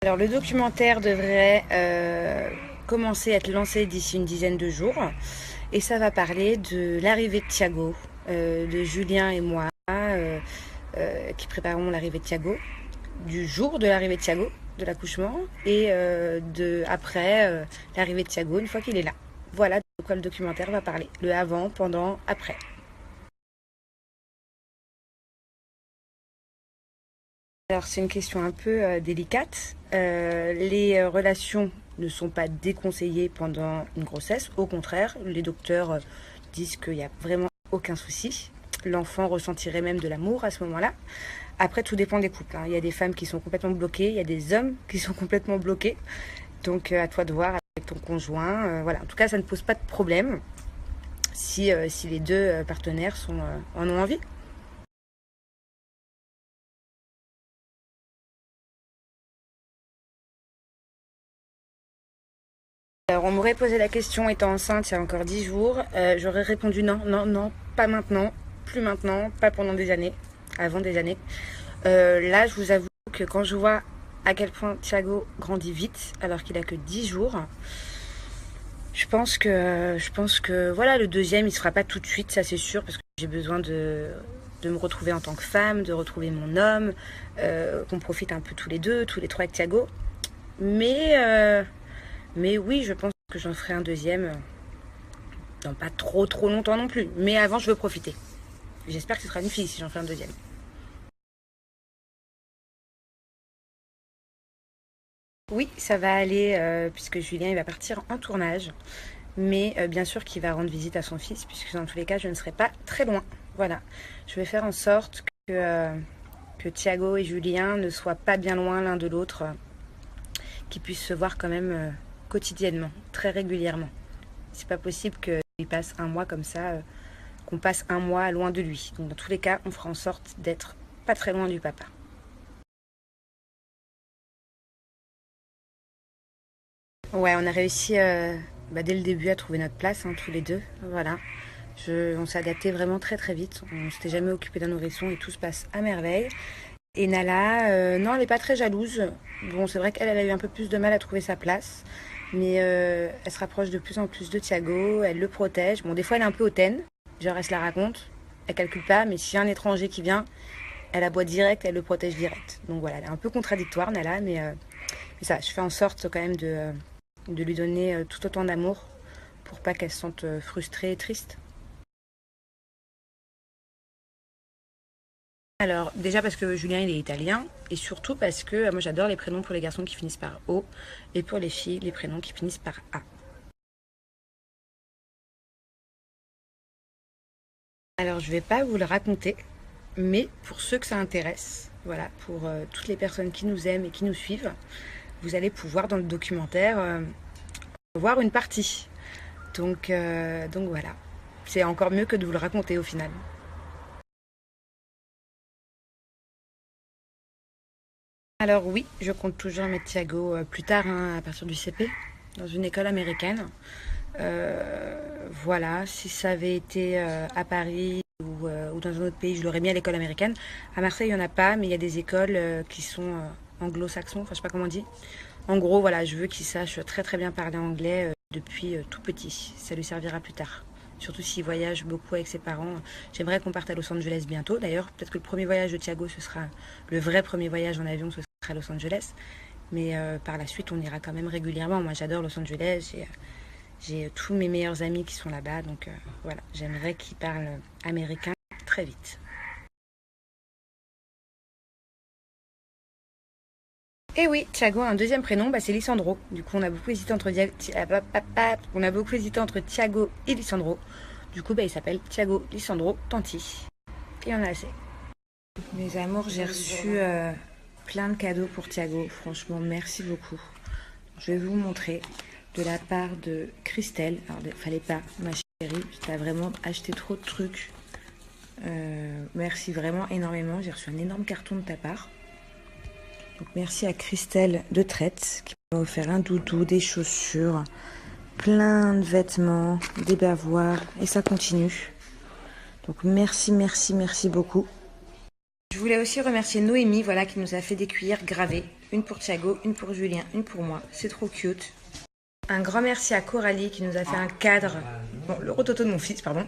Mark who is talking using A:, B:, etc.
A: Alors le documentaire devrait commencer à être lancé d'ici une dizaine de jours et ça va parler de l'arrivée de Thiago, de Julien et moi qui préparons l'arrivée de Thiago, du jour de l'arrivée de Thiago, de l'accouchement et de après l'arrivée de Thiago une fois qu'il est là. Voilà de quoi le documentaire va parler, le avant, pendant, après. Alors c'est une question un peu délicate. Les relations ne sont pas déconseillées pendant une grossesse. Au contraire, les docteurs disent qu'il n'y a vraiment aucun souci. L'enfant ressentirait même de l'amour à ce moment-là. Après, tout dépend des couples, hein. Il y a des femmes qui sont complètement bloquées, il y a des hommes qui sont complètement bloqués. Donc à toi de voir avec ton conjoint. Voilà. En tout cas, ça ne pose pas de problème si les deux partenaires en ont envie. Alors, on m'aurait posé la question étant enceinte il y a encore 10 jours. J'aurais répondu non, non, non, pas maintenant, plus maintenant, pas pendant des années, avant des années. Là, je vous avoue que quand je vois à quel point Thiago grandit vite, alors qu'il a que 10 jours, je pense que voilà, le deuxième, il se fera pas tout de suite, ça c'est sûr, parce que j'ai besoin de me retrouver en tant que femme, de retrouver mon homme, qu'on profite un peu tous les trois avec Thiago. Mais, euh, mais oui, je pense que j'en ferai un deuxième dans pas trop longtemps non plus. Mais avant, je veux profiter. J'espère que ce sera une fille si j'en fais un deuxième. Oui, ça va aller puisque Julien il va partir en tournage. Mais bien sûr qu'il va rendre visite à son fils puisque dans tous les cas, je ne serai pas très loin. Voilà. Je vais faire en sorte que Thiago et Julien ne soient pas bien loin l'un de l'autre, qu'ils puissent se voir quand même quotidiennement, très régulièrement. C'est pas possible qu'il passe un mois comme ça, qu'on passe un mois loin de lui. Donc dans tous les cas, on fera en sorte d'être pas très loin du papa. Ouais, on a réussi dès le début à trouver notre place, hein, tous les deux. Voilà. On s'est adapté vraiment très vite. On s'était jamais occupé d'un nourrisson et tout se passe à merveille. Et Nala, non, elle n'est pas très jalouse. Bon, c'est vrai qu'elle elle a eu un peu plus de mal à trouver sa place. Mais elle se rapproche de plus en plus de Thiago, elle le protège. Bon, des fois, elle est un peu hautaine. Genre, elle se la raconte. Elle calcule pas, mais s'il y a un étranger qui vient, elle aboie direct, elle le protège direct. Donc voilà, elle est un peu contradictoire, Nala, mais ça, je fais en sorte quand même de lui donner tout autant d'amour pour pas qu'elle se sente frustrée et triste. Alors, déjà parce que Julien il est italien, et surtout parce que moi j'adore les prénoms pour les garçons qui finissent par O, et pour les filles, les prénoms qui finissent par A. Alors, je vais pas vous le raconter, mais pour ceux que ça intéresse, voilà, pour toutes les personnes qui nous aiment et qui nous suivent, vous allez pouvoir dans le documentaire voir une partie. Donc voilà, c'est encore mieux que de vous le raconter au final. Alors oui, je compte toujours mettre Thiago plus tard, hein, à partir du CP, dans une école américaine. Voilà, si ça avait été à Paris ou dans un autre pays, je l'aurais mis à l'école américaine. À Marseille, il n'y en a pas, mais il y a des écoles qui sont anglo-saxons, enfin je sais pas comment on dit. En gros, voilà, je veux qu'il sache très bien parler anglais depuis tout petit. Ça lui servira plus tard. Surtout s'il voyage beaucoup avec ses parents. J'aimerais qu'on parte à Los Angeles bientôt. D'ailleurs, peut-être que le premier voyage de Thiago, ce sera le vrai premier voyage en avion, ce sera à Los Angeles. Mais par la suite, on ira quand même régulièrement. Moi, j'adore Los Angeles. J'ai tous mes meilleurs amis qui sont là-bas. Donc voilà, j'aimerais qu'il parle américain très vite. Et oui, Thiago a un deuxième prénom, c'est Lissandro. Du coup, on a beaucoup hésité entre Thiago et Lissandro. Du coup, il s'appelle Thiago Lissandro Tanti. Et on a assez. Mes amours, j'ai reçu plein de cadeaux pour Thiago. Franchement, merci beaucoup. Je vais vous montrer de la part de Christelle. Alors, il fallait pas, ma chérie. Tu as vraiment acheté trop de trucs. Merci vraiment énormément. J'ai reçu un énorme carton de ta part. Donc merci à Christelle de Traite qui m'a offert un doudou, des chaussures, plein de vêtements, des bavoirs et ça continue. Donc merci beaucoup. Je voulais aussi remercier Noémie, voilà, qui nous a fait des cuillères gravées. Une pour Thiago, une pour Julien, une pour moi. C'est trop cute. Un grand merci à Coralie qui nous a fait un cadre, bon, le rototo de mon fils, pardon,